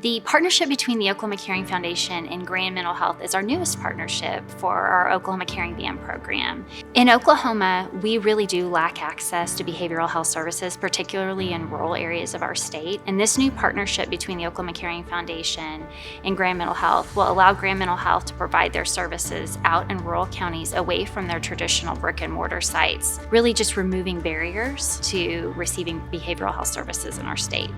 The partnership between the Oklahoma Caring Foundation and Grand Mental Health is our newest partnership for our Oklahoma Caring Van program. In Oklahoma, we really do lack access to behavioral health services, particularly in rural areas of our state. And this new partnership between the Oklahoma Caring Foundation and Grand Mental Health will allow Grand Mental Health to provide their services out in rural counties away from their traditional brick and mortar sites, really just removing barriers to receiving behavioral health services in our state.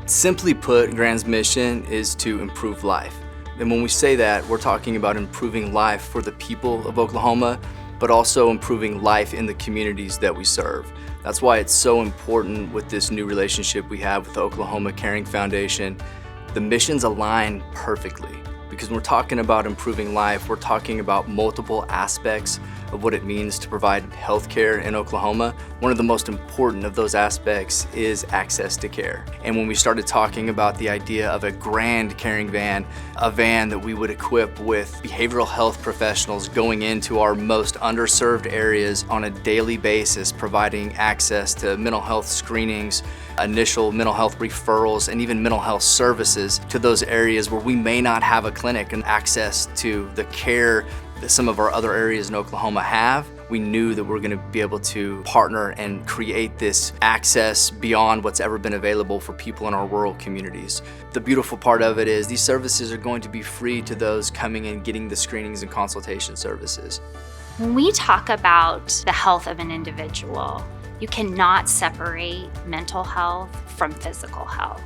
Simply put, Grand's mission is to improve life. And when we say that, we're talking about improving life for the people of Oklahoma, but also improving life in the communities that we serve. That's why it's so important with this new relationship we have with the Oklahoma Caring Foundation. The missions align perfectly, because when we're talking about improving life, we're talking about multiple aspects of what it means to provide healthcare in Oklahoma. One of the most important of those aspects is access to care. And when we started talking about the idea of a grand caring van, a van that we would equip with behavioral health professionals going into our most underserved areas on a daily basis, providing access to mental health screenings, initial mental health referrals, and even mental health services to those areas where we may not have a clinic and access to the care that some of our other areas in Oklahoma have. We knew that we're going to be able to partner and create this access beyond what's ever been available for people in our rural communities. The beautiful part of it is these services are going to be free to those coming and getting the screenings and consultation services. When we talk about the health of an individual, you cannot separate mental health from physical health.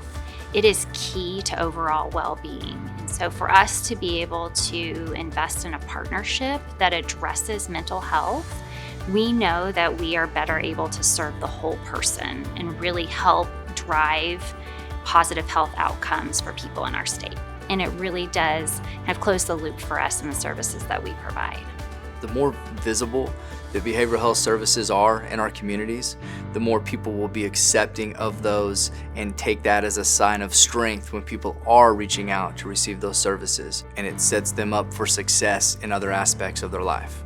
It is key to overall well-being. And so for us to be able to invest in a partnership that addresses mental health, we know that we are better able to serve the whole person and really help drive positive health outcomes for people in our state. And it really does have closed the loop for us in the services that we provide. The more visible the behavioral health services are in our communities, the more people will be accepting of those and take that as a sign of strength when people are reaching out to receive those services, and it sets them up for success in other aspects of their life.